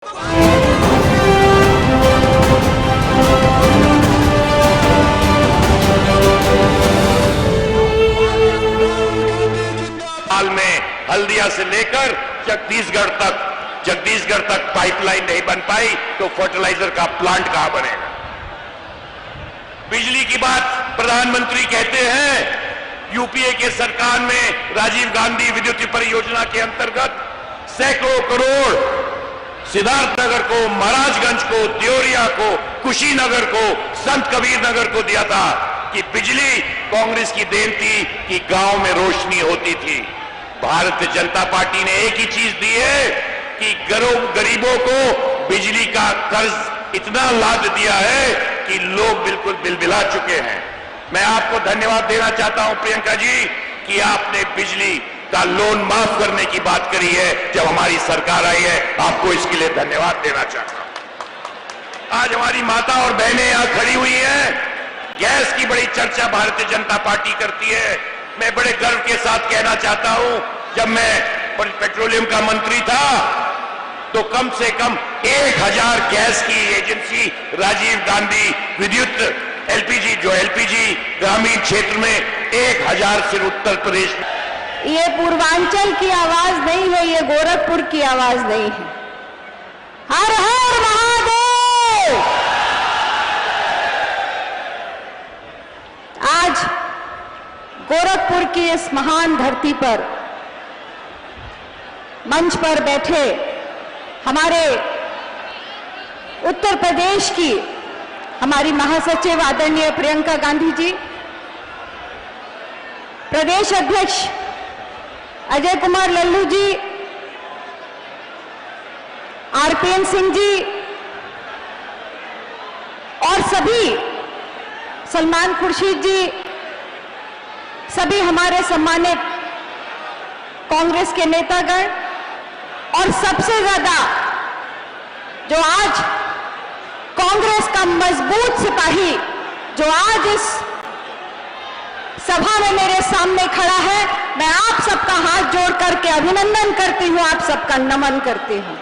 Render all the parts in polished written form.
साल में हल्दिया से लेकर जगदीशगढ़ तक पाइपलाइन नहीं बन पाई तो फर्टिलाइजर का प्लांट कहां बनेगा। बिजली की बात प्रधानमंत्री कहते हैं, यूपीए के सरकार में राजीव गांधी विद्युत परियोजना के अंतर्गत सैकड़ों करोड़ सिद्धार्थनगर को, महाराजगंज को, देवरिया को, कुशीनगर को, संत कबीर नगर को दिया था कि बिजली कांग्रेस की देन थी कि गांव में रोशनी होती थी। भारतीय जनता पार्टी ने एक ही चीज दी है कि गरीबों को बिजली का कर्ज इतना लाभ दिया है कि लोग बिल्कुल बिलबिला चुके हैं। मैं आपको धन्यवाद देना चाहता हूं प्रियंका जी कि आपने बिजली का लोन माफ करने की बात करी है जब हमारी सरकार आई है। आपको इसके लिए धन्यवाद देना चाहता हूं। आज हमारी माता और बहनें यहां खड़ी हुई हैं। गैस की बड़ी चर्चा भारतीय जनता पार्टी करती है। मैं बड़े गर्व के साथ कहना चाहता हूं, जब मैं पेट्रोलियम का मंत्री था तो कम से कम 1000 गैस की एजेंसी राजीव गांधी विद्युत एलपीजी ग्रामीण क्षेत्र में 1000 सिर्फ उत्तर प्रदेश। ये पूर्वांचल की आवाज नहीं है, ये गोरखपुर की आवाज नहीं है। हर हर महादेव। आज गोरखपुर की इस महान धरती पर मंच पर बैठे हमारे उत्तर प्रदेश की हमारी महासचिव आदरणीय प्रियंका गांधी जी, प्रदेश अध्यक्ष अजय कुमार लल्लू जी, आरपीएन सिंह जी और सभी, सलमान खुर्शीद जी, सभी हमारे सम्मानित कांग्रेस के नेतागण और सबसे ज्यादा जो आज कांग्रेस का मजबूत सिपाही जो आज इस सभा में मेरे सामने खड़ा है, मैं आप सबका हाथ जोड़ करके अभिनंदन करती हूं, आप सबका नमन करती हूं।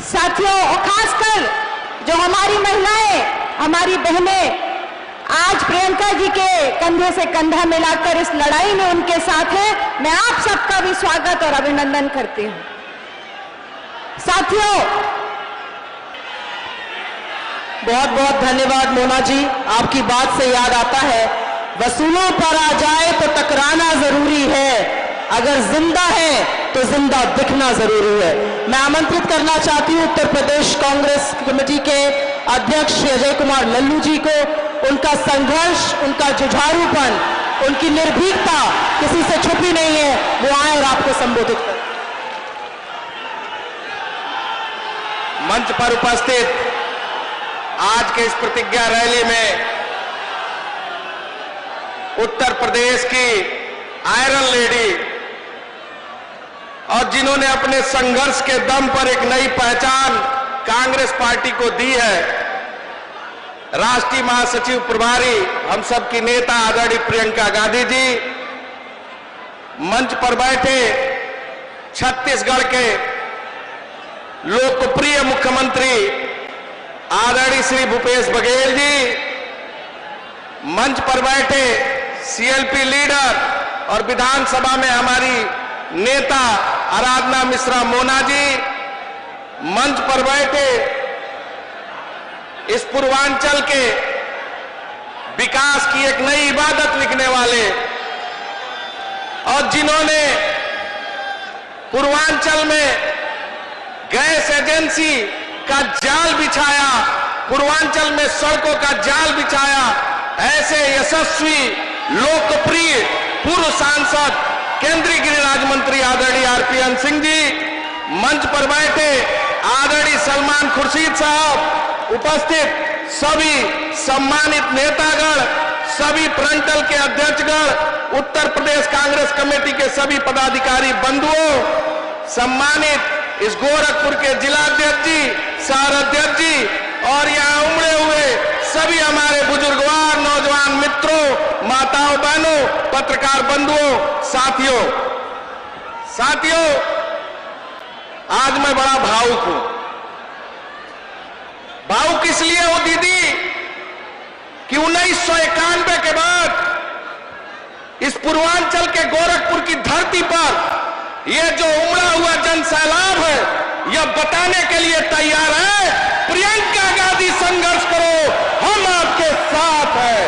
साथियों, और खासकर जो हमारी महिलाएं, हमारी बहनें आज प्रियंका जी के कंधे से कंधा मिलाकर इस लड़ाई में उनके साथ हैं, मैं आप सबका भी स्वागत और अभिनंदन करती हूं। साथियों, बहुत बहुत धन्यवाद मोना जी। आपकी बात से याद आता है, वसूलों पर आ जाए तो टकराना जरूरी है, अगर जिंदा है तो जिंदा दिखना जरूरी है। मैं आमंत्रित करना चाहती हूं उत्तर प्रदेश कांग्रेस कमेटी के अध्यक्ष श्री अजय कुमार लल्लू जी को। उनका संघर्ष, उनका जुझारूपन, उनकी निर्भीकता किसी से छुपी नहीं है, वो आए और आपको संबोधित करें। मंच पर उपस्थित आज के इस प्रतिज्ञा रैली में उत्तर प्रदेश की आयरन लेडी और जिन्होंने अपने संघर्ष के दम पर एक नई पहचान कांग्रेस पार्टी को दी है, राष्ट्रीय महासचिव प्रभारी हम सबकी नेता आदरणीय प्रियंका गांधी जी, मंच पर बैठे छत्तीसगढ़ के लोकप्रिय मुख्यमंत्री आदरणीय श्री भूपेश बघेल जी, मंच पर बैठे सीएलपी लीडर और विधानसभा में हमारी नेता आराधना मिश्रा मोना जी, मंच पर बैठे इस पूर्वांचल के विकास की एक नई इबादत लिखने वाले और जिन्होंने पूर्वांचल में गैस एजेंसी का जाल बिछाया, पूर्वांचल में सड़कों का जाल बिछाया, ऐसे यशस्वी लोकप्रिय पूर्व सांसद केंद्रीय गृह राज्य मंत्री आदरणीय आरपीएन सिंह जी, मंच पर बैठे आदरणीय सलमान खुर्शीद साहब, उपस्थित सभी सम्मानित नेतागण, सभी फ्रंटल के अध्यक्षगण, उत्तर प्रदेश कांग्रेस कमेटी के सभी पदाधिकारी बंधुओं, सम्मानित इस गोरखपुर के जिलाध्यक्ष जी, शहर अध्यक्ष जी और यहाँ उमड़े हुए सभी हमारे बुजुर्गवार नौजवान मित्रों, माताओं, बहनों, पत्रकार बंधुओं, साथियों, आज मैं बड़ा भावुक हूं। 1991 के बाद इस पूर्वांचल के गोरखपुर की धरती पर यह जो उमड़ा हुआ जन सैलाब है, यह बताने के लिए तैयार है, प्रियंका गांधी संघर्ष करो, हम आपके साथ हैं।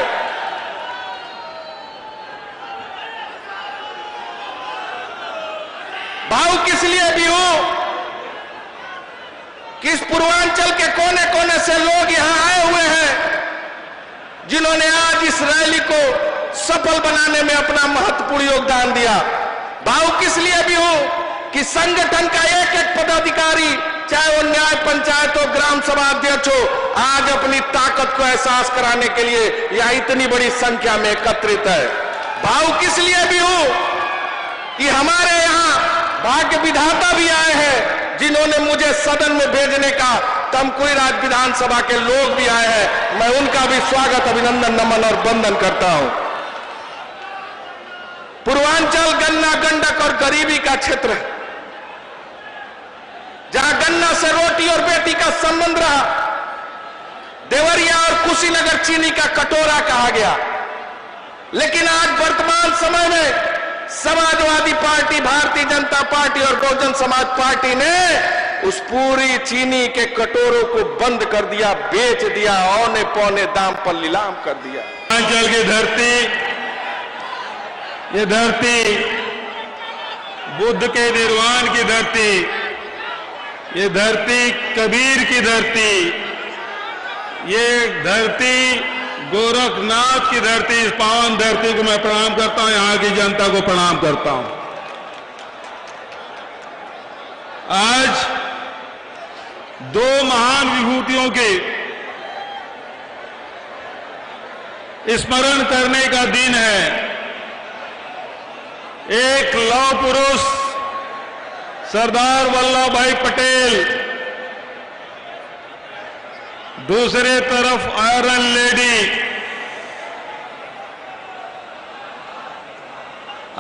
भावुक इसलिए भी हूं कि इस पूर्वांचल के कोने कोने से लोग यहां आए हुए हैं, जिन्होंने आज इस रैली को सफल बनाने में अपना महत्वपूर्ण योगदान दिया। भावुक इसलिए भी हूं कि संगठन का एक एक पदाधिकारी, चाहे वो न्याय पंचायत हो, ग्राम सभा अध्यक्ष हो, आज अपनी ताकत को एहसास कराने के लिए यह इतनी बड़ी संख्या में एकत्रित है। भावुक इसलिए भी हूं कि हमारे यहां भाग्य विधाता भी आए हैं, जिन्होंने मुझे सदन में भेजने का, तमकुई राज विधानसभा के लोग भी आए हैं। मैं उनका भी स्वागत, अभिनंदन, नमन और वंदन करता हूं। पूर्वांचल गन्ना, गंडक और गरीबी का क्षेत्र है, जहां गन्ना से रोटी और बेटी का संबंध रहा। देवरिया और कुशीनगर चीनी का कटोरा कहा गया, लेकिन आज वर्तमान समय में समाजवादी पार्टी, भारतीय जनता पार्टी और बहुजन समाज पार्टी ने उस पूरी चीनी के कटोरों को बंद कर दिया, बेच दिया, औने पौने दाम पर नीलाम कर दिया। पूर्वांचल की धरती, ये धरती बुद्ध के निर्वाण की धरती, ये धरती कबीर की धरती, ये धरती गोरखनाथ की धरती। इस पावन धरती को मैं प्रणाम करता हूं, यहां की जनता को प्रणाम करता हूं। आज दो महान विभूतियों के स्मरण करने का दिन है। एक लौह पुरुष सरदार वल्लभ भाई पटेल, दूसरे तरफ आयरन लेडी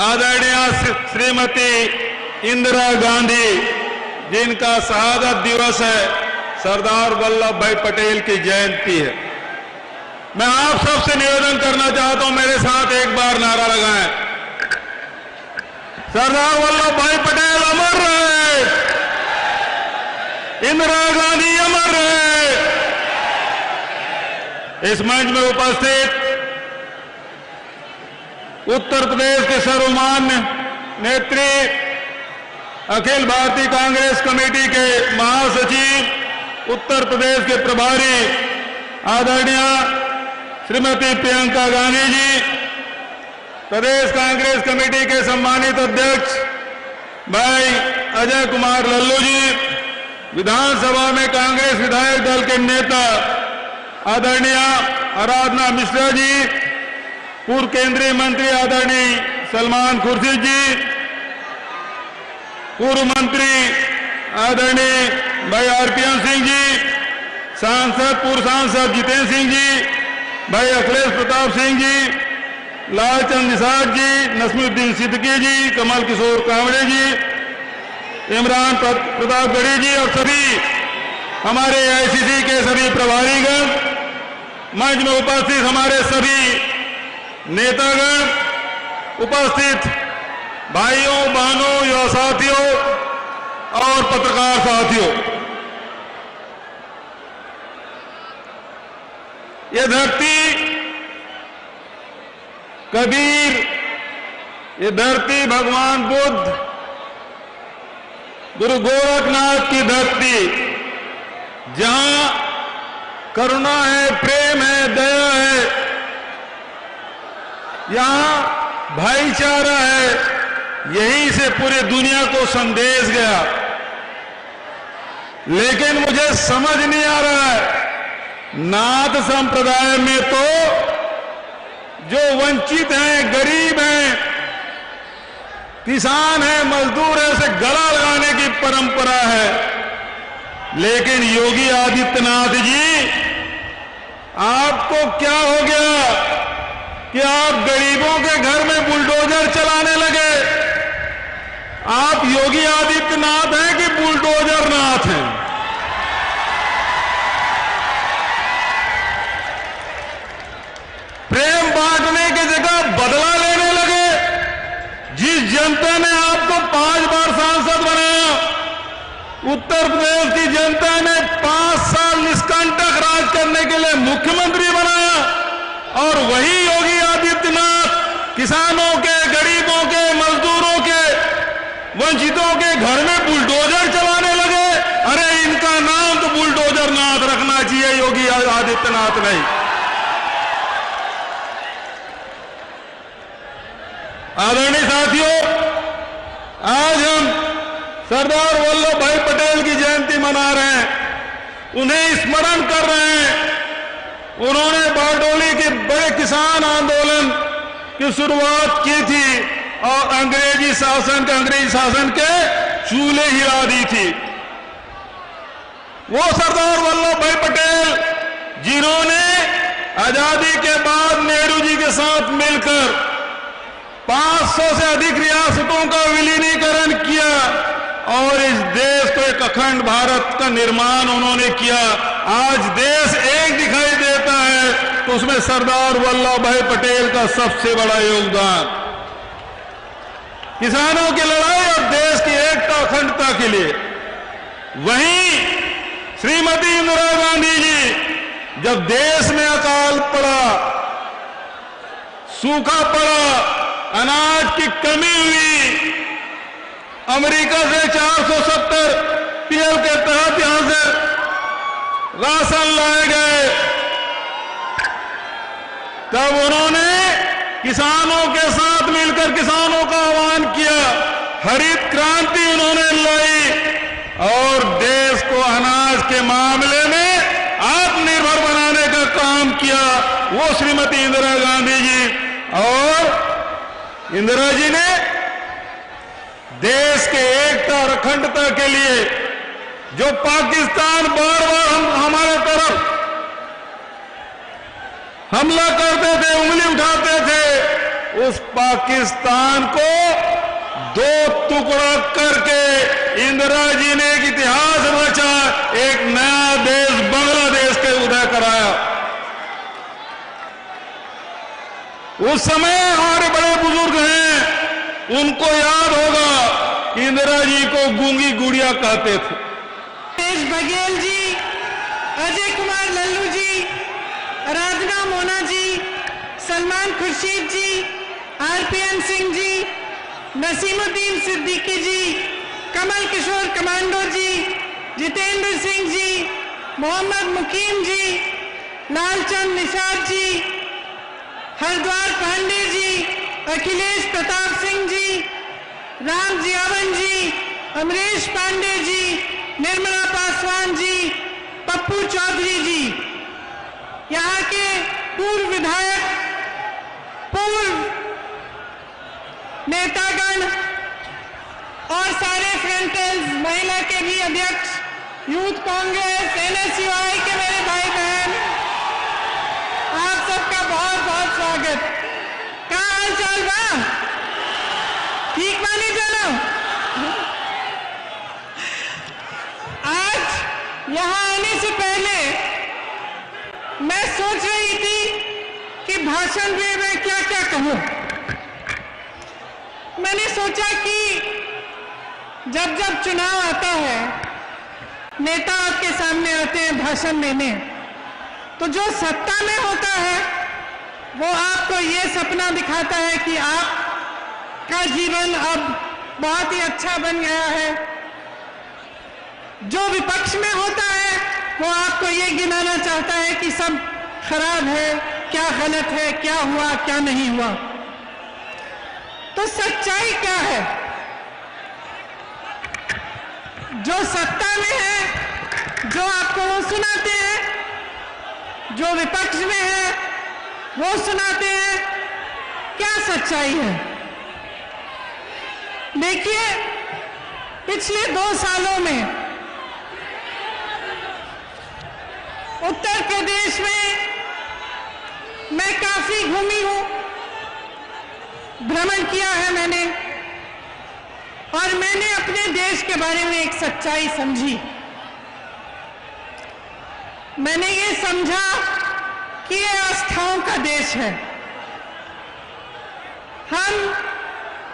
आदरणीय श्रीमती इंदिरा गांधी, जिनका शहादत दिवस है, सरदार वल्लभ भाई पटेल की जयंती है। मैं आप सबसे निवेदन करना चाहता हूं, मेरे साथ एक बार नारा लगाएं, सरदार वल्लभ भाई पटेल अमर रहे, इंदिरा गांधी अमर रहे। इस मंच में उपस्थित उत्तर प्रदेश के सर्वमान्य नेत्री, अखिल भारतीय कांग्रेस कमेटी के महासचिव, उत्तर प्रदेश के प्रभारी आदरणीय श्रीमती प्रियंका गांधी जी, प्रदेश कांग्रेस कमेटी के सम्मानित अध्यक्ष भाई अजय कुमार लल्लू जी, विधानसभा में कांग्रेस विधायक दल के नेता आदरणीय आराधना मिश्रा जी, पूर्व केंद्रीय मंत्री आदरणीय सलमान खुर्शीद जी, पूर्व मंत्री आदरणीय भाई आरपीएन सिंह जी, सांसद, पूर्व सांसद जितेंद्र सिंह जी, भाई अखिलेश प्रताप सिंह जी, लालचंद निषाद जी, नसमुद्दीन सिद्दीकी जी, कमल किशोर कांवड़े जी, इमरान प्रतापगढ़ी जी और सभी हमारे एआईसीसी के सभी प्रभारीगण, मंच में उपस्थित हमारे सभी नेतागण, उपस्थित भाइयों, बहनों, युवा साथियों और पत्रकार साथियों, ये धरती कबीर, ये धरती भगवान बुद्ध, गुरु गोरखनाथ की धरती, जहां करुणा है, प्रेम है, दया है, यहां भाईचारा है, यहीं से पूरी दुनिया को संदेश गया। लेकिन मुझे समझ नहीं आ रहा है, नाथ संप्रदाय में तो जो वंचित हैं, गरीब हैं, किसान हैं, मजदूर हैं, उसे गला लगाने की परंपरा है। लेकिन योगी आदित्यनाथ जी, आपको क्या हो गया कि आप गरीबों के घर में बुलडोजर चलाने लगे? आप योगी आदित्यनाथ हैं कि बुलडोजर नाथ हैं? प्रदेश की जनता ने 5 साल निष्कंटक राज करने के लिए मुख्यमंत्री बनाया, और वही योगी आदित्यनाथ किसानों के, गरीबों के, मजदूरों के, वंचितों के घर में बुलडोजर चलाने लगे। अरे इनका नाम तो बुलडोजर नाथ रखना चाहिए, योगी आदित्यनाथ नहीं। आदरणीय साथियों, आज हम सरदार वल्लभ भाई पटेल की जयंती मना रहे हैं, उन्हें स्मरण कर रहे हैं। उन्होंने बारडोली के बड़े किसान आंदोलन की शुरुआत की थी और अंग्रेजी शासन के चूल्हे हिला दी थी। वो सरदार वल्लभ भाई पटेल जिन्होंने आजादी के बाद नेहरू जी के साथ मिलकर 500 से अधिक रियासतों का विलीनीकरण किया और इस देश को एक अखंड भारत का निर्माण उन्होंने किया। आज देश एक दिखाई देता है तो उसमें सरदार वल्लभ भाई पटेल का सबसे बड़ा योगदान। किसानों की लड़ाई और देश की एकता अखंडता के लिए। वहीं श्रीमती इंदिरा गांधी जी, जब देश में अकाल पड़ा, सूखा पड़ा, अनाज की कमी हुई, अमेरिका से 470 पीएल के तहत यहां से राशन लाए गए, तब उन्होंने किसानों के साथ मिलकर किसानों का आह्वान किया, हरित क्रांति उन्होंने लाई और देश को अनाज के मामले में आत्मनिर्भर बनाने का काम किया। वो श्रीमती इंदिरा गांधी जी, और इंदिरा जी ने देश के एकता और अखंडता के लिए जो पाकिस्तान बार बार हमारे तरफ हमला करते थे, उंगली उठाते थे, उस पाकिस्तान को 2 टुकड़ा करके इंदिरा जी ने एक इतिहास रचा, एक नया देश बांग्लादेश के उदय कराया। उस समय हमारे बड़े बुजुर्ग हैं, उनको याद होगा कि इंदिरा जी को गूंगी गुड़िया कहते थे। राजेश बघेल जी, अजय कुमार लल्लू जी, आराधना मोना जी, सलमान खुर्शीद जी, आरपीएन सिंह जी, नसीमुद्दीन सिद्दीकी जी, कमल किशोर कमांडो जी, जितेंद्र सिंह जी, मोहम्मद मुकीम जी, लालचंद निषाद जी, हरद्वार पांडे जी, अखिलेश प्रताप सिंह जी, राम जियावन जी, अमरीश पांडे जी, निर्मला पासवान जी, पप्पू चौधरी जी, यहाँ के पूर्व विधायक, पूर्व नेतागण और सारे फ्रंटल्स, महिला के भी अध्यक्ष, यूथ कांग्रेस, एनएसयूआई के मेरे भाई बहन, आप सबका बहुत बहुत स्वागत। क्या हाल चाल बा? ठीक मानी जानो? आज यहाँ आने से पहले मैं सोच रही थी कि भाषण में मैं क्या क्या कहूं। मैंने सोचा कि जब जब चुनाव आता है, नेता आपके सामने आते हैं भाषण देने, तो जो सत्ता में होता है वो आपको ये सपना दिखाता है कि आपका जीवन अब बहुत ही अच्छा बन गया है। जो विपक्ष में होता है वो आपको ये गिनाना चाहता है कि सब खराब है, क्या गलत है, क्या हुआ, क्या नहीं हुआ। तो सच्चाई क्या है? जो सत्ता में है जो आपको वो सुनाते हैं, जो विपक्ष में है वो सुनाते हैं। क्या सच्चाई है? देखिए, पिछले 2 सालों में उत्तर प्रदेश में मैं काफी घूमी हूं, भ्रमण किया है मैंने, और मैंने अपने देश के बारे में एक सच्चाई समझी। मैंने ये समझा कि ये आस्थाओं का देश है। हम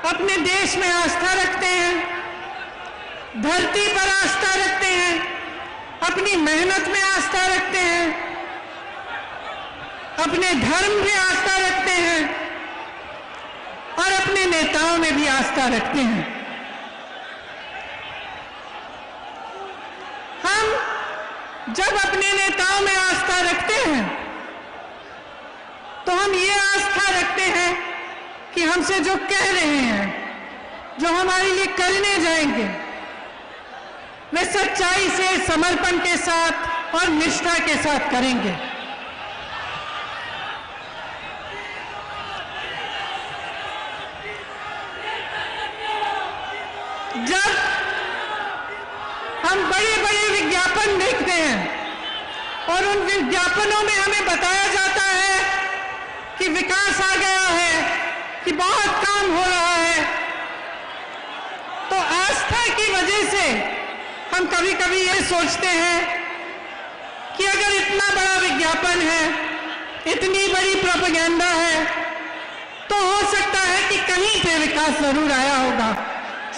अपने देश में आस्था रखते हैं, धरती पर आस्था रखते हैं, अपनी मेहनत में आस्था रखते हैं, अपने धर्म में आस्था रखते हैं और अपने नेताओं में भी आस्था रखते हैं। हम जब अपने नेताओं में आस्था रखते हैं तो हम ये आस्था रखते हैं कि हमसे जो कह रहे हैं, जो हमारे लिए करने जाएंगे, वे सच्चाई से, समर्पण के साथ और निष्ठा के साथ करेंगे। जब हम बड़े बड़े विज्ञापन देखते हैं और उन विज्ञापनों में हमें बताया जाता है कि विकास आ गया है, कि बहुत काम हो रहा है, तो आस्था की वजह से हम कभी कभी ये सोचते हैं कि अगर इतना बड़ा विज्ञापन है, इतनी बड़ी प्रोपेगेंडा है, तो हो सकता है कि कहीं पे विकास जरूर आया होगा।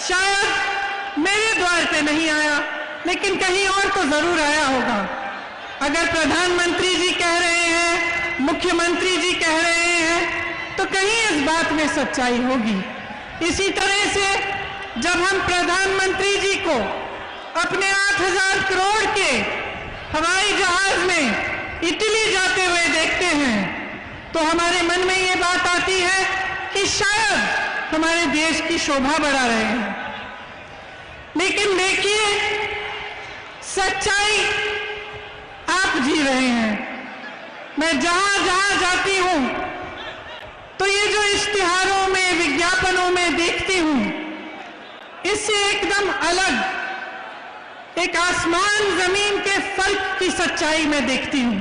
शायद मेरे द्वार पे नहीं आया, लेकिन कहीं और तो जरूर आया होगा। अगर प्रधानमंत्री जी कह रहे हैं, मुख्यमंत्री जी कह रहे हैं, तो कहीं इस बात में सच्चाई होगी। इसी तरह से जब हम प्रधानमंत्री जी को अपने 8,000 करोड़ के हवाई जहाज में इटली जाते हुए देखते हैं, तो हमारे मन में ये बात आती है कि शायद हमारे देश की शोभा बढ़ा रहे हैं। लेकिन देखिए, सच्चाई आप जी रहे हैं। मैं जहां जहां जाती हूं तो ये जो इश्तिहारों में, विज्ञापनों में देखती हूं, इससे एकदम अलग एक आसमान जमीन के फर्क की सच्चाई में देखती हूं।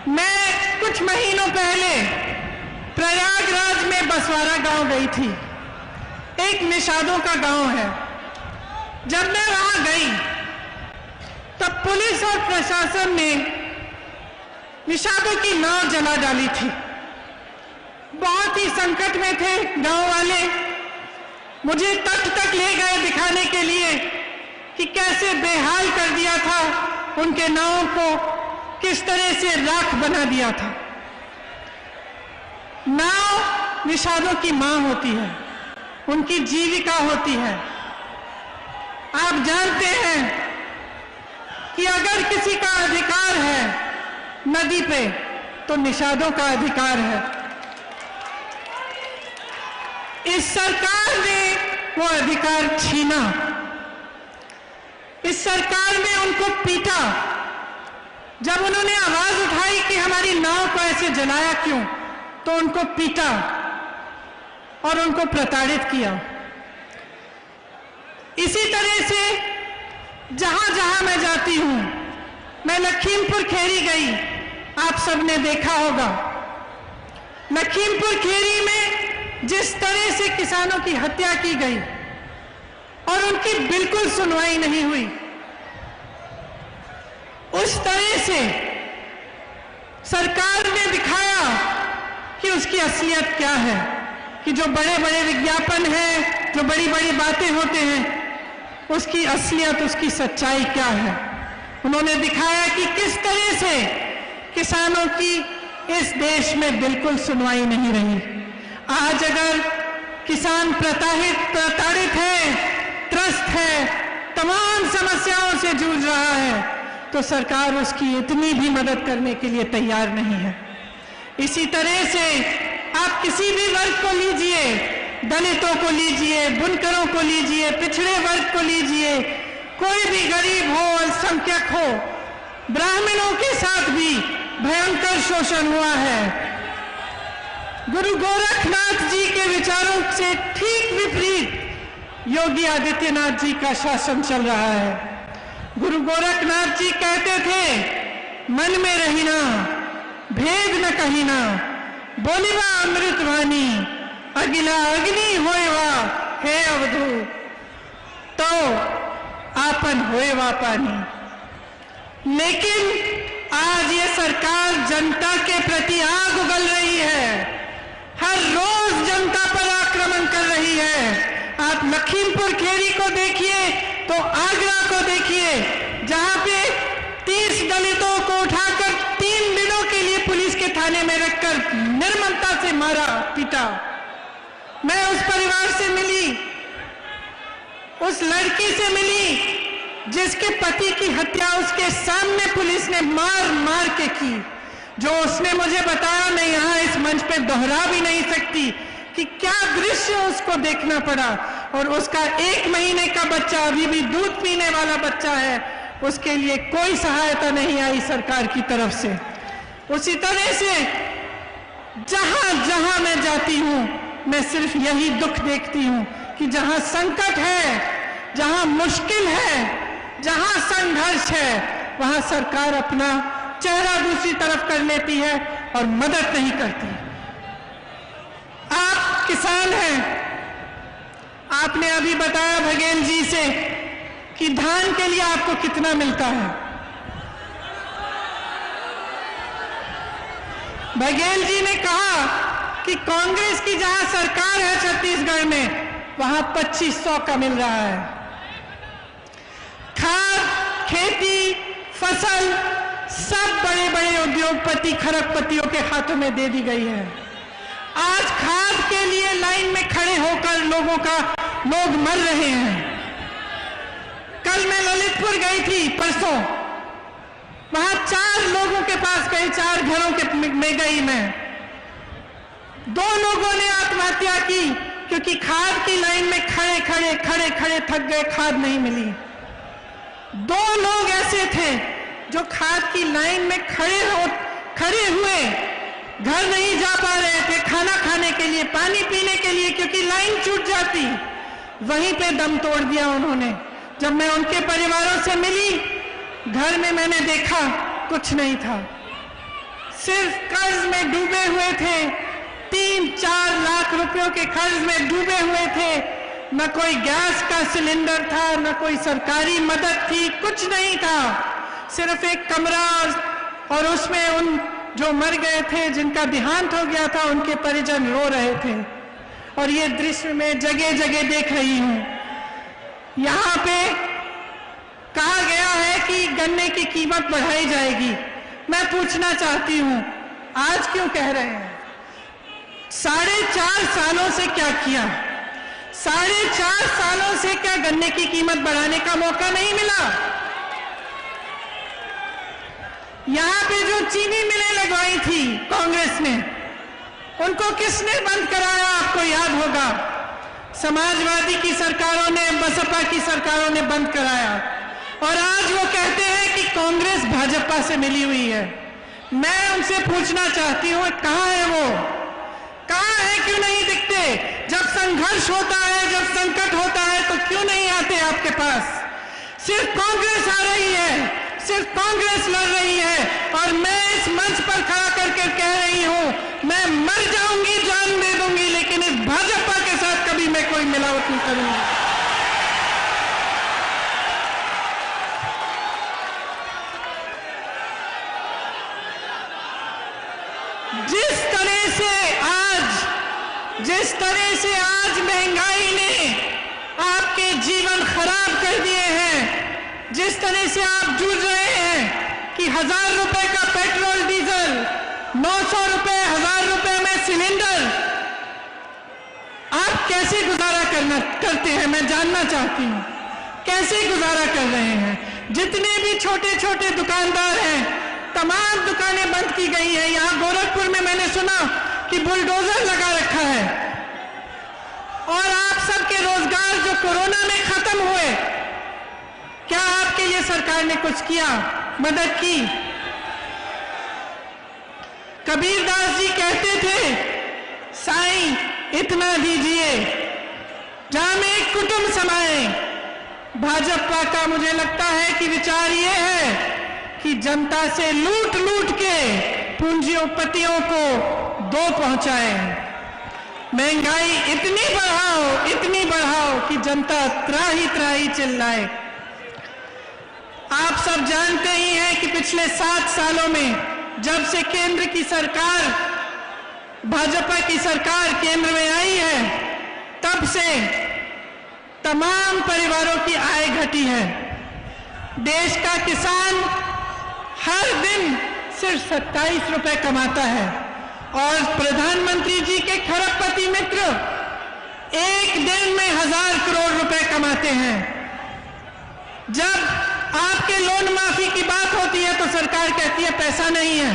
मैं कुछ महीनों पहले प्रयागराज में बसवारा गांव गई थी। एक निषादों का गांव है। जब मैं वहां गई तब पुलिस और प्रशासन ने निषादों की नाव जला डाली थी। बहुत ही संकट में थे गांव वाले। मुझे तट तक ले गए दिखाने के लिए कि कैसे बेहाल कर दिया था उनके नावों को, किस तरह से राख बना दिया था। नाव निषादों की मां होती है, उनकी जीविका होती है। आप जानते हैं कि अगर किसी का अधिकार है नदी पे, तो निषादों का अधिकार है। इस सरकार ने वो अधिकार छीना। इस सरकार ने उनको पीटा। जब उन्होंने आवाज उठाई कि हमारी नाव को ऐसे जलाया क्यों, तो उनको पीटा और उनको प्रताड़ित किया। इसी तरह से जहां जहां मैं जाती हूं, मैं लखीमपुर खेरी गई, आप सबने देखा होगा। लखीमपुर खेरी में जिस तरह से किसानों की हत्या की गई और उनकी बिल्कुल सुनवाई नहीं हुई, उस तरह से सरकार ने दिखाया कि उसकी असलियत क्या है, कि जो बड़े बड़े विज्ञापन हैं, जो बड़ी बड़ी बातें होते हैं, उसकी असलियत, उसकी सच्चाई क्या है। उन्होंने दिखाया कि किस तरह से किसानों की इस देश में बिल्कुल सुनवाई नहीं रही। आज अगर किसान प्रताड़ित है, त्रस्त है, तमाम समस्याओं से जूझ रहा है, तो सरकार उसकी इतनी भी मदद करने के लिए तैयार नहीं है। इसी तरह से आप किसी भी वर्ग को लीजिए, दलितों को लीजिए, बुनकरों को लीजिए, पिछड़े वर्ग को लीजिए, कोई भी गरीब हो, अल्पसंख्यक हो, ब्राह्मणों के साथ भी भयंकर शोषण हुआ है। गुरु गोरखनाथ जी के विचारों से ठीक विपरीत योगी आदित्यनाथ जी का शासन चल रहा है। गुरु गोरखनाथ जी कहते थे, मन में रहीना, भेद न कहीना, बोलिवा अमृत वाणी, अगिला अग्नि होएवा हे अवधू, तो आपन होएवा पानी। लेकिन आज ये सरकार जनता के प्रति आग उगल रही है, हर रोज जनता पर आक्रमण कर रही है। आप लखीमपुर खेरी को देखिए तो आगरा को देखिए, जहां पे 30 दलितों को उठाकर 3 दिनों के लिए पुलिस के थाने में रखकर निर्ममता से मारा पीटा। मैं उस परिवार से मिली, उस लड़की से मिली जिसके पति की हत्या उसके सामने पुलिस ने मार मार के की। जो उसने मुझे बताया, मैं यहां इस मंच पे दोहरा भी नहीं सकती कि क्या दृश्य उसको देखना पड़ा। और उसका 1 महीने का बच्चा, अभी भी दूध पीने वाला बच्चा है, उसके लिए कोई सहायता नहीं आई सरकार की तरफ से। उसी तरह से जहां जहां मैं जाती हूं, मैं सिर्फ यही दुख देखती हूं कि जहां संकट है, जहां मुश्किल है, जहां संघर्ष है, वहां सरकार अपना चेहरा दूसरी तरफ कर लेती है और मदद नहीं करती। आप किसान हैं, आपने अभी बताया बघेल जी से कि धान के लिए आपको कितना मिलता है। बघेल जी ने कहा कि कांग्रेस की जहां सरकार है छत्तीसगढ़ में, वहां 2500 का मिल रहा है। खाद, खेती, फसल सब बड़े बड़े उद्योगपति, खरबपतियों के हाथों में दे दी गई है। आज खाद के लिए लाइन में खड़े होकर लोग मर रहे हैं। कल मैं ललितपुर गई थी, परसों, वहां 4 लोगों के पास गई, 4 घरों में गई मैं। 2 लोगों ने आत्महत्या की क्योंकि खाद की लाइन में खड़े थक गए, खाद नहीं मिली। 2 लोग ऐसे थे जो खाद की लाइन में खड़े हुए घर नहीं जा पा रहे थे, खाना खाने के लिए, पानी पीने के लिए, क्योंकि लाइन छूट जाती। वहीं पे दम तोड़ दिया उन्होंने। जब मैं उनके परिवारों से मिली, घर में मैंने देखा कुछ नहीं था, सिर्फ कर्ज में डूबे हुए थे। 3-4 लाख रुपयों के कर्ज में डूबे हुए थे। न कोई गैस का सिलेंडर था, न कोई सरकारी मदद थी, कुछ नहीं था। सिर्फ एक कमरा, और उसमें उन जो मर गए थे, जिनका देहांत हो गया था, उनके परिजन रो रहे थे। और ये दृश्य मैं जगह जगह देख रही हूं। यहां पे कहा गया है कि गन्ने की कीमत बढ़ाई जाएगी। मैं पूछना चाहती हूं, आज क्यों कह रहे हैं? 4.5 सालों से क्या किया? 4.5 सालों से क्या गन्ने की कीमत बढ़ाने का मौका नहीं मिला? यहां पे जो चीनी मिलें लगवाई थी कांग्रेस ने, उनको किसने बंद कराया? आपको याद होगा, समाजवादी की सरकारों ने, बसपा की सरकारों ने बंद कराया। और आज वो कहते हैं कि कांग्रेस भाजपा से मिली हुई है। मैं उनसे पूछना चाहती हूं, कहां है वो? कहां है? क्यों नहीं दिखते? जब संघर्ष होता है, जब संकट होता है, तो क्यों नहीं आते आपके पास? सिर्फ कांग्रेस आ रही है, सिर्फ कांग्रेस लड़ रही है। और मैं इस मंच पर खड़ा करके कह रही हूं, मैं मर जाऊंगी, जान दे दूंगी, लेकिन इस भाजपा के साथ कभी मैं कोई मिलावट नहीं करूंगी। जिस तरह से आज महंगाई ने आपके जीवन खराब कर दिए हैं, जिस तरह से आप जूझ रहे हैं कि 1000 रुपए का पेट्रोल डीजल, 900 रुपए, 1000 रुपए में सिलेंडर, आप कैसे गुजारा करते हैं? मैं जानना चाहती हूं, कैसे गुजारा कर रहे हैं? जितने भी छोटे छोटे दुकानदार हैं, तमाम दुकानें बंद की गई हैं। यहां गोरखपुर में मैंने सुना कि बुलडोजर लगा रखा है। और आप सबके रोजगार जो कोरोना में खत्म हुए, क्या आपके लिए सरकार ने कुछ किया, मदद की? कबीरदास जी कहते थे, साईं इतना दीजिए जामे कुटुंब समाए। भाजपा का मुझे लगता है कि विचार ये है कि जनता से लूट लूट के पूंजीपतियों को दो पहुंचाए। महंगाई इतनी बढ़ाओ कि जनता त्राही त्राही चिल्लाए। आप सब जानते ही हैं कि पिछले 7 सालों में जब से केंद्र की सरकार, भाजपा की सरकार केंद्र में आई है, तब से तमाम परिवारों की आय घटी है। देश का किसान हर दिन सिर्फ 27 रुपए कमाता है और प्रधानमंत्री जी के खरबपति मित्र एक दिन में 1000 करोड़ रुपए कमाते हैं। जब आपके लोन माफी की बात होती है तो सरकार कहती है पैसा नहीं है।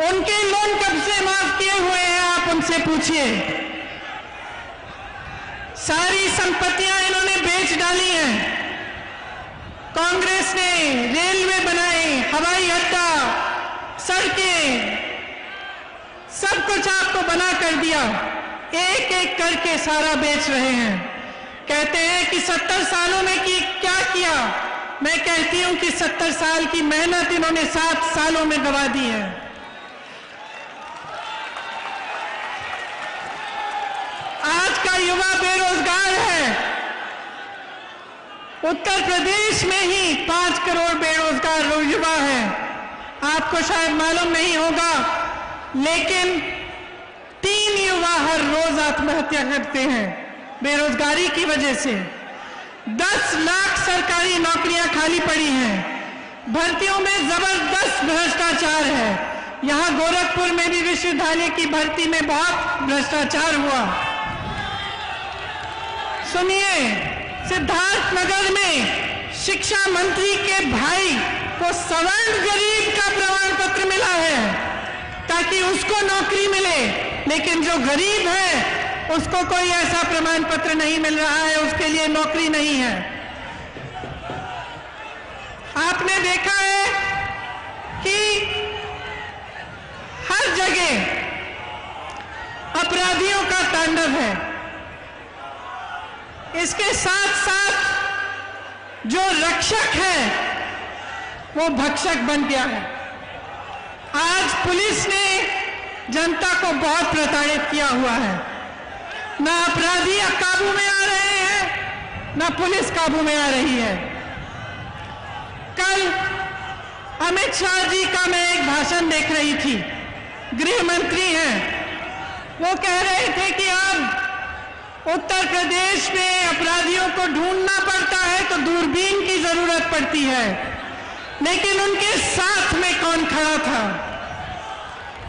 उनके लोन कब से माफ किए हुए हैं आप उनसे पूछिए। सारी संपत्तियां इन्होंने बेच डाली हैं। कांग्रेस ने रेलवे बनाए, हवाई अड्डा, सड़कें, सब कुछ आपको बना कर दिया। एक एक करके सारा बेच रहे हैं। कहते हैं कि 70 सालों में क्या किया। मैं कहती हूं कि 70 साल की मेहनत इन्होंने 7 सालों में गवा दी है। आज का युवा बेरोजगार है। उत्तर प्रदेश में ही 5 करोड़ बेरोजगार युवा हैं। आपको शायद मालूम नहीं होगा, लेकिन 3 युवा हर रोज आत्महत्या करते हैं बेरोजगारी की वजह से। 10 लाख सरकारी नौकरियां खाली पड़ी हैं। भर्तियों में जबरदस्त भ्रष्टाचार है। यहां गोरखपुर में भी विश्वविद्यालय की भर्ती में बहुत भ्रष्टाचार हुआ। सुनिए, सिद्धार्थनगर में शिक्षा मंत्री के भाई को सवर्ण गरीब का प्रमाण पत्र मिला है ताकि उसको नौकरी मिले, लेकिन जो गरीब है उसको कोई ऐसा प्रमाण पत्र नहीं मिल रहा है, उसके लिए नौकरी नहीं है। आपने देखा है कि हर जगह अपराधियों का तांडव है। इसके साथ साथ जो रक्षक है वो भक्षक बन गया है। आज पुलिस ने जनता को बहुत प्रताड़ित किया हुआ है। ना अपराधी काबू में आ रहे हैं, ना पुलिस काबू में आ रही है। कल अमित शाह जी का मैं एक भाषण देख रही थी। गृह मंत्री हैं, वो कह रहे थे कि अब उत्तर प्रदेश में अपराधियों को ढूंढना पड़ता है तो दूरबीन की जरूरत पड़ती है। लेकिन उनके साथ में कौन खड़ा था?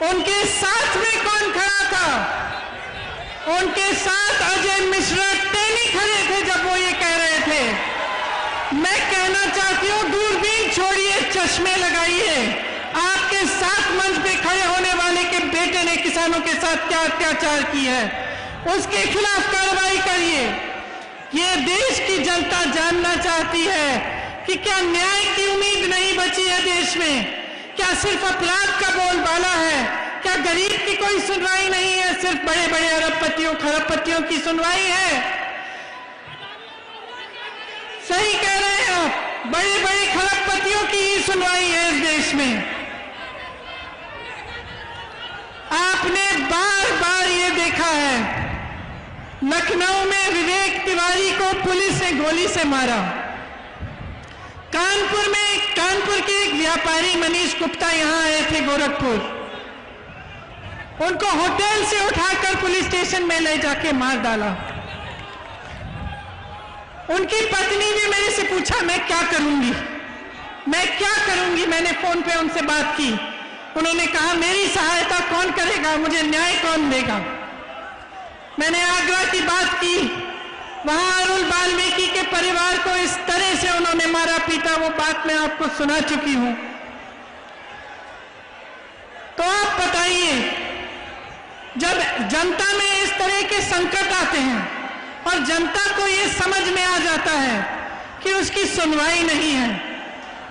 उनके साथ में कौन खड़ा था? उनके साथ अजय मिश्रा टेनी खड़े थे जब वो ये कह रहे थे। मैं कहना चाहती हूं, दूरबीन छोड़िए, चश्मे लगाइए। आपके साथ मंच पे खड़े होने वाले के बेटे ने किसानों के साथ क्या अत्याचार की है, उसके खिलाफ कार्रवाई करिए। ये देश की जनता जानना चाहती है कि क्या न्याय की उम्मीद नहीं बची है देश में? क्या सिर्फ अपराध का बोलबाला है? क्या गरीब की कोई सुनवाई नहीं है? सिर्फ बड़े बड़े अरबपतियों खरबपतियों की सुनवाई है? सही कह रहे हैं आप, बड़े बड़े खरबपतियों की ही सुनवाई है इस देश में। आपने बार बार ये देखा है, लखनऊ में विवेक तिवारी को पुलिस ने गोली से मारा। कानपुर के एक व्यापारी मनीष गुप्ता यहां आए थे गोरखपुर, उनको होटल से उठाकर पुलिस स्टेशन में ले जाके मार डाला। उनकी पत्नी ने मेरे से पूछा, मैं क्या करूंगी, मैं क्या करूंगी? मैंने फोन पे उनसे बात की। उन्होंने कहा, मेरी सहायता कौन करेगा, मुझे न्याय कौन देगा? मैंने आगरा की बात की, वहां अरुण वाल्मीकि के परिवार को इस तरह से उन्होंने मारा पीटा, वो बात मैं आपको सुना चुकी हूं। तो आप बताइए, जब जनता में इस तरह के संकट आते हैं और जनता को ये समझ में आ जाता है कि उसकी सुनवाई नहीं है,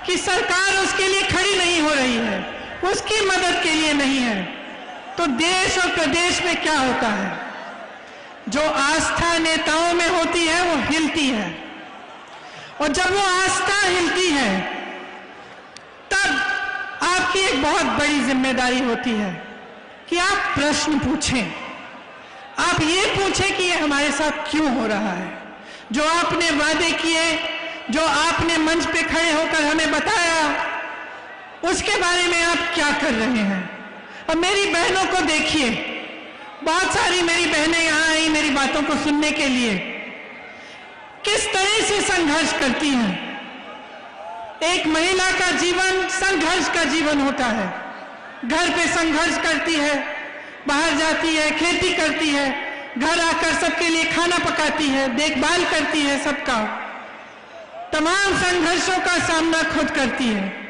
कि सरकार उसके लिए खड़ी नहीं हो रही है, उसकी मदद के लिए नहीं है, तो देश और प्रदेश में क्या होता है? जो आस्था नेताओं में होती है वो हिलती है, और जब वो आस्था हिलती है तब आपकी एक बहुत बड़ी जिम्मेदारी होती है कि आप प्रश्न पूछें। आप ये पूछें कि ये हमारे साथ क्यों हो रहा है। जो आपने वादे किए, जो आपने मंच पे खड़े होकर हमें बताया, उसके बारे में आप क्या कर रहे हैं? अब मेरी बहनों को देखिए, बहुत सारी मेरी बहनें यहां आई मेरी बातों को सुनने के लिए, किस तरह से संघर्ष करती हैं। एक महिला का जीवन संघर्ष का जीवन होता है। घर पे संघर्ष करती है, बाहर जाती है, खेती करती है, घर आकर सबके लिए खाना पकाती है, देखभाल करती है, सबका तमाम संघर्षों का सामना खुद करती है।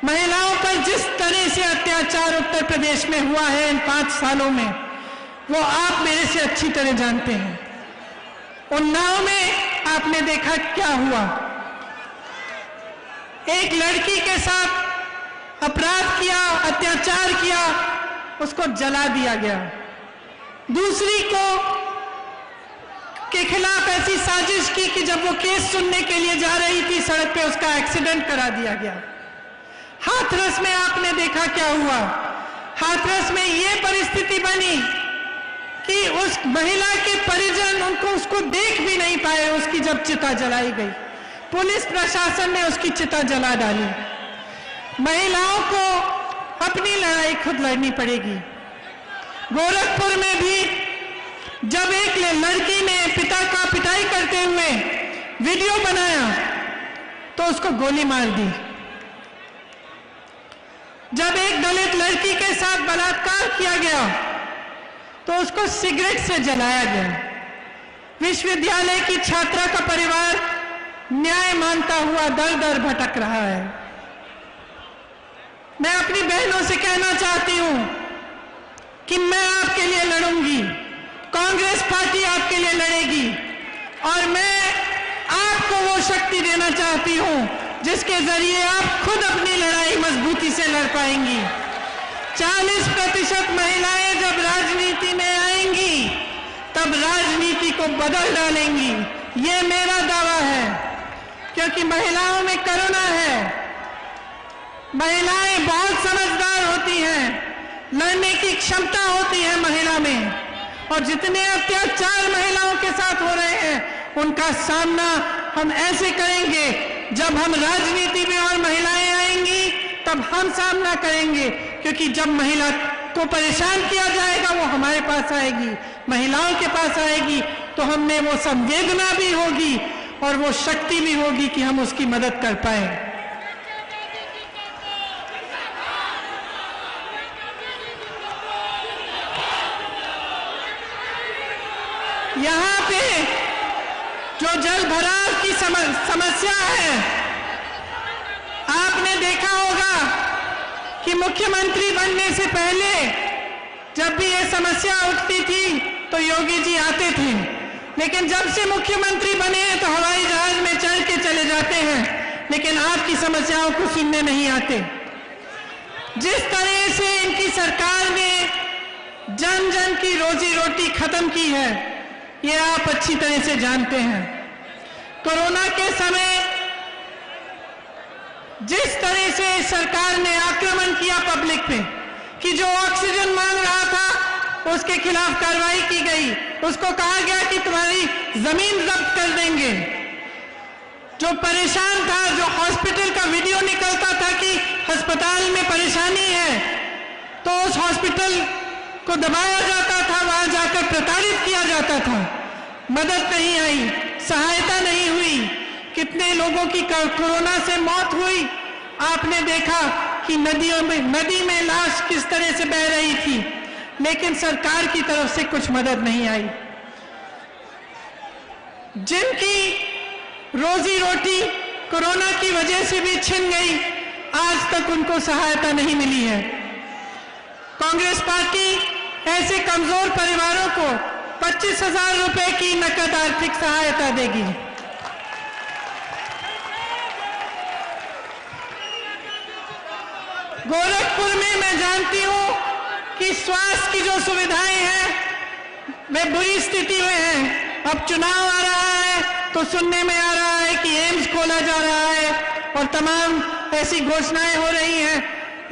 महिलाओं पर जिस तरह से अत्याचार उत्तर प्रदेश में हुआ है इन 5 सालों में, वो आप मेरे से अच्छी तरह जानते हैं। उन्नाव में आपने देखा क्या हुआ। एक लड़की के साथ अपराध किया, अत्याचार किया, उसको जला दिया गया। दूसरी को के खिलाफ ऐसी साजिश की कि जब वो केस सुनने के लिए जा रही थी सड़क पे, उसका एक्सीडेंट करा दिया गया। हाथरस में आपने देखा क्या हुआ। हाथरस में ये परिस्थिति बनी कि उस महिला के परिजन उसको देख भी नहीं पाए, उसकी जब चिता जलाई गई। पुलिस प्रशासन ने उसकी चिता जला डाली। महिलाओं को अपनी लड़ाई खुद लड़नी पड़ेगी। गोरखपुर में भी जब एक लड़की ने पिता का पिटाई करते हुए वीडियो बनाया तो उसको गोली मार दी। जब एक दलित लड़की के साथ बलात्कार किया गया तो उसको सिगरेट से जलाया गया। विश्वविद्यालय की छात्रा का परिवार न्याय मांगता हुआ दर दर भटक रहा है। मैं अपनी बहनों से कहना चाहती हूं कि मैं आपके लिए लड़ूंगी, कांग्रेस पार्टी आपके लिए लड़ेगी, और मैं आपको वो शक्ति देना चाहती हूं जिसके जरिए आप खुद अपनी लड़ाई मजबूती से लड़ पाएंगी। 40% महिलाएं जब राजनीति में आएंगी तब राजनीति को बदल डालेंगी, ये मेरा दावा है। क्योंकि महिलाओं में करुणा है, महिलाएं बहुत समझदार होती हैं, लड़ने की क्षमता होती है महिला में, और जितने अत्याचार महिलाओं के साथ हो रहे हैं उनका सामना हम ऐसे करेंगे। जब हम राजनीति में और महिलाएं आएंगी तब हम सामना करेंगे, क्योंकि जब महिला को परेशान किया जाएगा वो हमारे पास आएगी, महिलाओं के पास आएगी, तो हमें वो संवेदना भी होगी और वो शक्ति भी होगी कि हम उसकी मदद कर पाए। यहाँ पे जो जल भराव की समस्या है, आपने देखा होगा कि मुख्यमंत्री बनने से पहले जब भी ये समस्या उठती थी तो योगी जी आते थे, लेकिन जब से मुख्यमंत्री बने हैं तो हवाई जहाज में चढ़ के चले जाते हैं, लेकिन आपकी समस्याओं को सुनने नहीं आते। जिस तरह से इनकी सरकार ने जन जन की रोजी रोटी खत्म की है, ये आप अच्छी तरह से जानते हैं। कोरोना के समय जिस तरह से सरकार ने आक्रमण किया पब्लिक पे कि जो ऑक्सीजन मांग रहा था उसके खिलाफ कार्रवाई की गई, उसको कहा गया कि तुम्हारी जमीन जब्त कर देंगे। जो परेशान था, जो हॉस्पिटल का वीडियो निकलता था कि अस्पताल में परेशानी है, तो उस हॉस्पिटल को दबाया जाता था, वहां जाकर प्रताड़ित किया जाता था। मदद नहीं आई, सहायता नहीं हुई, कितने लोगों की कोरोना से मौत हुई। आपने देखा कि नदी में लाश किस तरह से बह रही थी, लेकिन सरकार की तरफ से कुछ मदद नहीं आई। जिनकी रोजी रोटी कोरोना की वजह से भी छिन गई, आज तक उनको सहायता नहीं मिली है। कांग्रेस पार्टी ऐसे कमजोर परिवारों को 25,000 रुपए की नकद आर्थिक सहायता देगी। गोरखपुर में मैं जानती हूं कि स्वास्थ्य की जो सुविधाएं हैं वे बुरी स्थिति में हैं। अब चुनाव आ रहा है तो सुनने में आ रहा है कि एम्स खोला जा रहा है और तमाम ऐसी घोषणाएं हो रही हैं,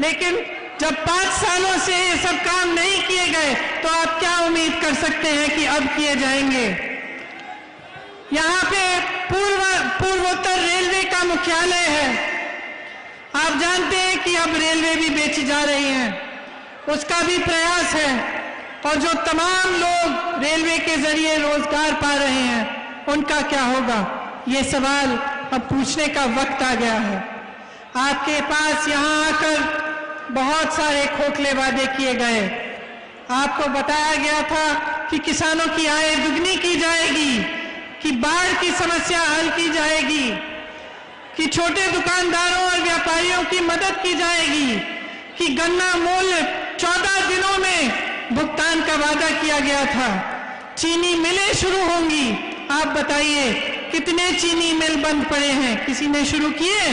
लेकिन जब 5 सालों से ये सब काम नहीं किए गए तो आप क्या उम्मीद कर सकते हैं कि अब किए जाएंगे। यहाँ पे पूर्वोत्तर रेलवे का मुख्यालय है। आप जानते हैं कि अब रेलवे भी बेची जा रही है, उसका भी प्रयास है, और जो तमाम लोग रेलवे के जरिए रोजगार पा रहे हैं उनका क्या होगा, ये सवाल अब पूछने का वक्त आ गया है। आपके पास यहाँ आकर बहुत सारे खोखले वादे किए गए। आपको बताया गया था कि किसानों की आय दुगनी की जाएगी, कि बाढ़ की समस्या हल की जाएगी, कि छोटे दुकानदारों और व्यापारियों की मदद की जाएगी, कि गन्ना मूल्य 14 दिनों में भुगतान का वादा किया गया था। चीनी मिलें शुरू होंगी। आप बताइए कितने चीनी मिल बंद पड़े हैं, किसी ने शुरू किए?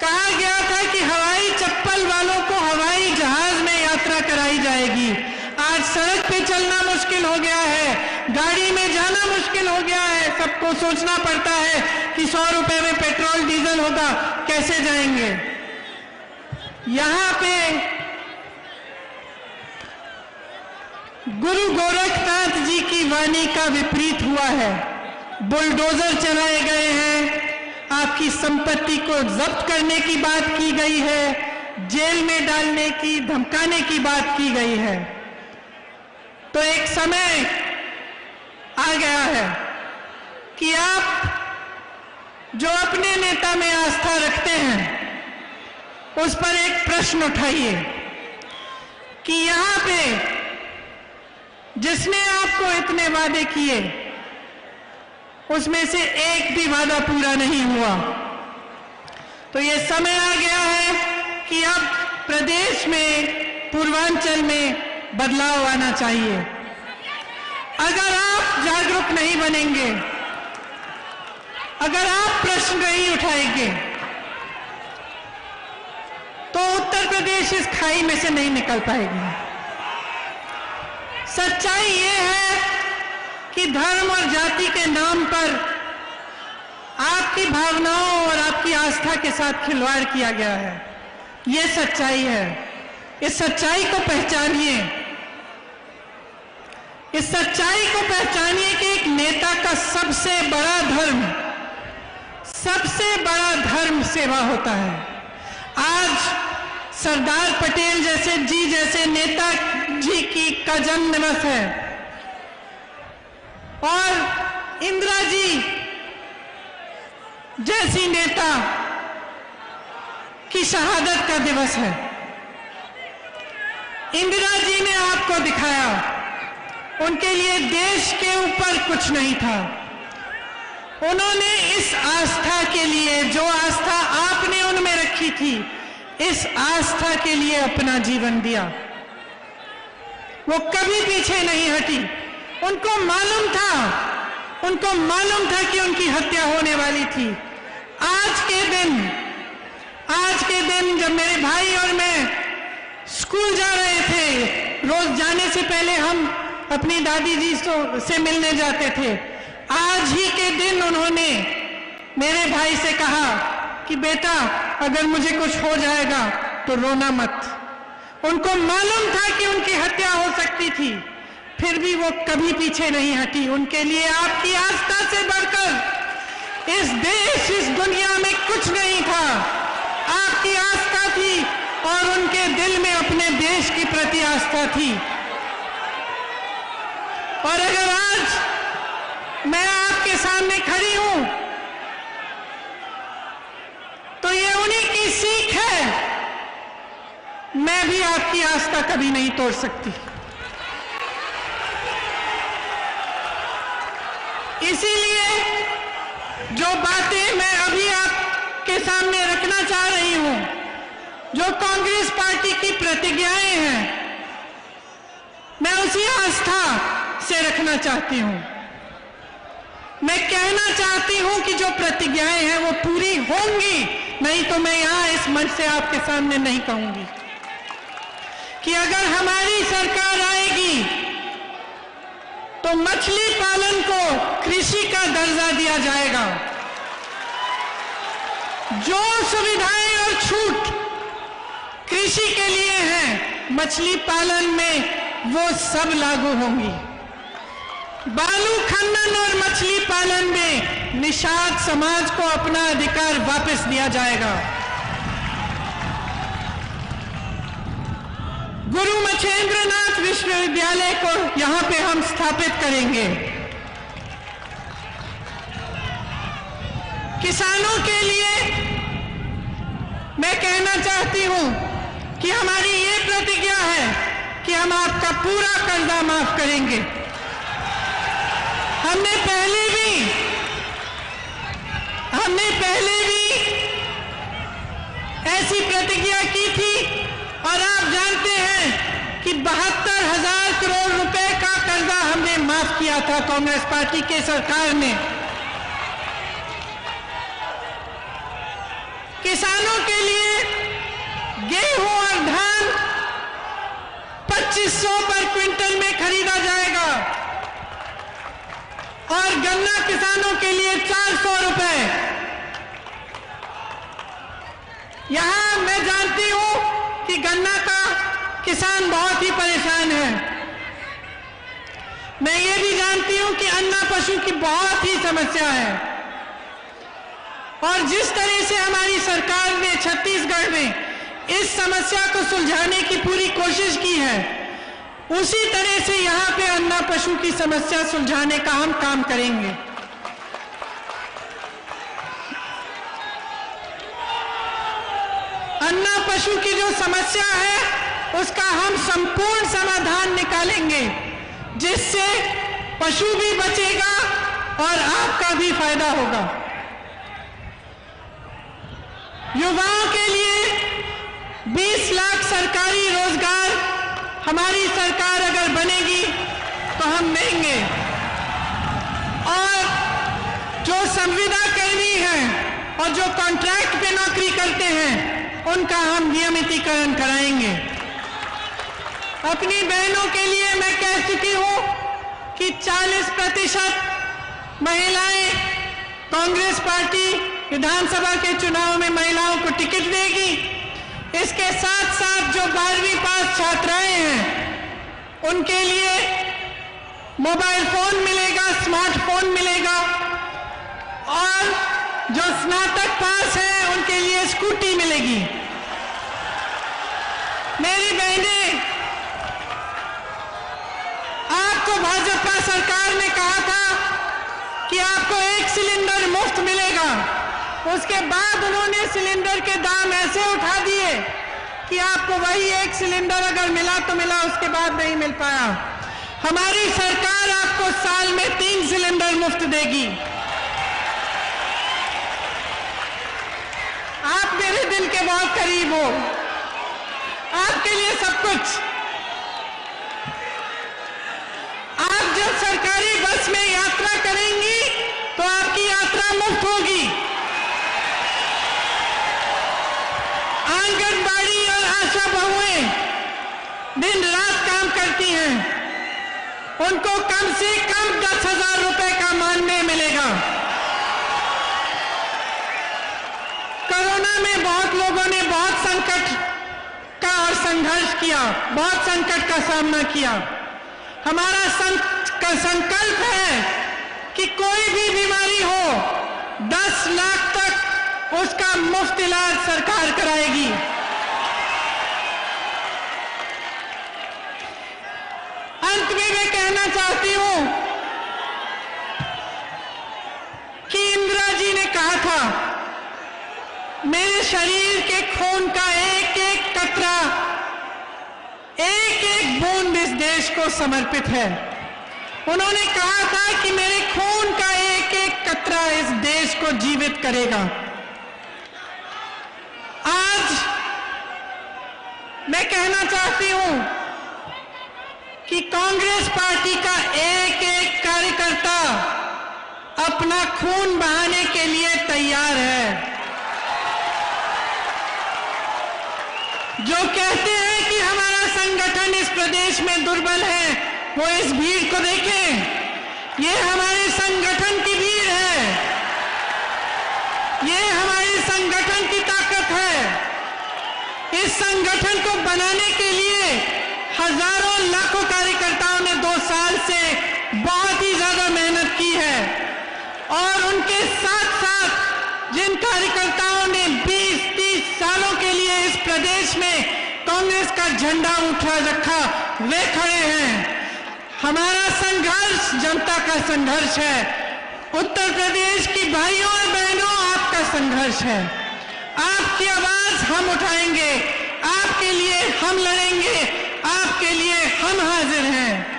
कहा गया था कि हवाई चप्पल वालों को हवाई जहाज में यात्रा कराई जाएगी। आज सड़क पे चलना मुश्किल हो गया है, गाड़ी में जाना मुश्किल हो गया है। सबको सोचना पड़ता है कि 100 रुपए में पेट्रोल डीजल होगा, कैसे जाएंगे। यहां पे गुरु गोरखनाथ जी की वाणी का विपरीत हुआ है। बुलडोजर चलाए गए हैं, आपकी संपत्ति को जब्त करने की बात की गई है, जेल में डालने की, धमकाने की बात की गई है। तो एक समय आ गया है कि आप जो अपने नेता में आस्था रखते हैं उस पर एक प्रश्न उठाइए कि यहां पे जिसने आपको इतने वादे किए उसमें से एक भी वादा पूरा नहीं हुआ। तो ये समय आ गया है कि अब प्रदेश में, पूर्वांचल में बदलाव आना चाहिए। अगर आप जागरूक नहीं बनेंगे, अगर आप प्रश्न नहीं उठाएंगे तो उत्तर प्रदेश इस खाई में से नहीं निकल पाएगी। सच्चाई ये है कि धर्म और जाति के नाम पर आपकी भावनाओं और आपकी आस्था के साथ खिलवाड़ किया गया है। ये सच्चाई है। इस सच्चाई को पहचानिए। इस सच्चाई को पहचानिए कि एक नेता का सबसे बड़ा धर्म सेवा होता है। आज सरदार पटेल जैसे नेता जी का जन्म दिवस है और इंदिरा जी जैसी नेता की शहादत का दिवस है। इंदिरा जी ने आपको दिखाया, उनके लिए देश के ऊपर कुछ नहीं था। उन्होंने इस आस्था के लिए, जो आस्था आपने उनमें रखी थी, इस आस्था के लिए अपना जीवन दिया। वो कभी पीछे नहीं हटी। उनको मालूम था कि उनकी हत्या होने वाली थी। आज के दिन जब मेरे भाई और मैं स्कूल जा रहे थे, रोज जाने से पहले हम अपनी दादी जी से मिलने जाते थे। आज ही के दिन उन्होंने मेरे भाई से कहा कि बेटा, अगर मुझे कुछ हो जाएगा तो रोना मत। उनको मालूम था कि उनकी हत्या हो सकती थी, फिर भी वो कभी पीछे नहीं हटी। उनके लिए आपकी आस्था से बढ़कर इस देश, इस दुनिया में कुछ नहीं था। आपकी आस्था थी और उनके दिल में अपने देश के प्रति आस्था थी। और अगर आज मैं आपके सामने खड़ी हूं तो ये उन्हीं की सीख है। मैं भी आपकी आस्था कभी नहीं तोड़ सकती। इसीलिए जो बातें मैं अभी आपके सामने रखना चाह रही हूं, जो कांग्रेस पार्टी की प्रतिज्ञाएं हैं, मैं उसी आस्था से रखना चाहती हूं। मैं कहना चाहती हूं कि जो प्रतिज्ञाएं हैं वो पूरी होंगी, नहीं तो मैं यहां इस मंच से आपके सामने नहीं कहूंगी कि अगर हमारी सरकार आएगी तो मछली पालन को कृषि का दर्जा दिया जाएगा। जो सुविधाएं और छूट कृषि के लिए हैं, मछली पालन में वो सब लागू होंगी। बालू खनन और मछली पालन में निषाद समाज को अपना अधिकार वापस दिया जाएगा। गुरु मच्छेंद्रनाथ विश्वविद्यालय को यहां पे हम स्थापित करेंगे। किसानों के लिए मैं कहना चाहती हूं कि हमारी ये प्रतिज्ञा है कि हम आपका पूरा कर्जा माफ करेंगे। हमने पहले भी ऐसी प्रतिज्ञा की थी और आप जानते हैं कि 72,000 करोड़ रुपए का कर्जा हमने माफ किया था कांग्रेस पार्टी के सरकार ने। किसानों के लिए गेहूं और धान 2500 पर क्विंटल में खरीदा जाएगा और गन्ना किसानों के लिए 400 रुपए। यहां मैं जानती हूं कि गन्ना का किसान बहुत ही परेशान है। मैं ये भी जानती हूं कि अन्ना पशु की बहुत ही समस्या है और जिस तरह से हमारी सरकार ने छत्तीसगढ़ में इस समस्या को सुलझाने की पूरी कोशिश की है, उसी तरह से यहां पे अन्ना पशु की समस्या सुलझाने का हम काम करेंगे। अन्ना पशु की जो समस्या है उसका हम संपूर्ण समाधान निकालेंगे, जिससे पशु भी बचेगा और आपका भी फायदा होगा। युवाओं के लिए 20 लाख सरकारी रोजगार हमारी सरकार अगर बनेगी तो हम देंगे और जो संविदा कर्मी हैं और जो कॉन्ट्रैक्ट पे नौकरी करते हैं उनका हम नियमितीकरण कराएंगे। अपनी बहनों के लिए मैं कह चुकी हूं कि 40% महिलाएं कांग्रेस पार्टी विधानसभा के चुनाव में महिलाओं को टिकट देगी। इसके साथ साथ जो 12वीं पास छात्राएं हैं उनके लिए मोबाइल फोन मिलेगा, स्मार्टफोन मिलेगा और जो स्नातक पास है उनके लिए स्कूटी मिलेगी। मेरी बहनें, आपको भाजपा सरकार ने कहा था कि आपको 1 सिलेंडर मुफ्त मिलेगा। उसके बाद उन्होंने सिलेंडर के दाम ऐसे उठा दिए कि आपको वही 1 सिलेंडर अगर मिला तो मिला, उसके बाद नहीं मिल पाया। हमारी सरकार आपको साल में 3 सिलेंडर मुफ्त देगी। आप मेरे दिल के बहुत करीब हो, आपके लिए सब कुछ। आप जब सरकारी बस में यात्रा करेंगी तो आपकी यात्रा मुफ्त होगी। आंगनबाड़ी और आशा बहुएं दिन रात काम करती हैं, उनको कम से कम 10,000 रुपए का मानदेय मिलेगा। कोरोना में बहुत लोगों ने बहुत संकट का और संघर्ष किया, बहुत संकट का सामना किया। हमारा संकल्प है कि कोई भी बीमारी हो 10 लाख तक उसका मुफ्त इलाज सरकार कराएगी। अंत में मैं कहना चाहती हूं कि इंदिरा जी ने कहा था, मेरे शरीर के खून का एक एक कतरा, एक एक बूंद इस देश को समर्पित है। उन्होंने कहा था कि मेरे खून का एक एक कतरा इस देश को जीवित करेगा। आज मैं कहना चाहती हूं कि कांग्रेस पार्टी का एक एक कार्यकर्ता अपना खून बहाने के लिए तैयार है। जो कहते हैं कि हमारा संगठन इस प्रदेश में दुर्बल है, वो इस भीड़ को देखें। ये हमारे संगठन की भीड़ है, ये हमारे संगठन की ताकत है। इस संगठन को बनाने के लिए हजारों लाखों कार्यकर्ताओं ने 2 साल से बहुत ही ज्यादा मेहनत की है और उनके साथ साथ जिन कार्यकर्ताओं ने 20-30 सालों के लिए इस प्रदेश में कांग्रेस का झंडा उठा रखा, वे खड़े हैं। हमारा संघर्ष जनता का संघर्ष है। उत्तर प्रदेश की भाइयों और बहनों, आप का संघर्ष है। आपकी आवाज हम उठाएंगे, आपके लिए हम लड़ेंगे, आपके लिए हम हाजिर हैं।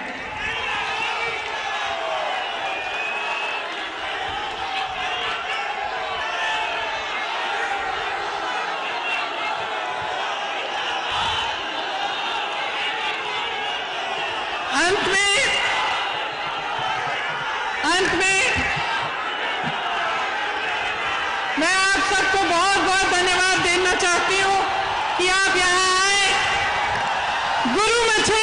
अंत में मैं आप सबको बहुत बहुत धन्यवाद देना चाहती हूं कि आप यहां आए। गुरु मछे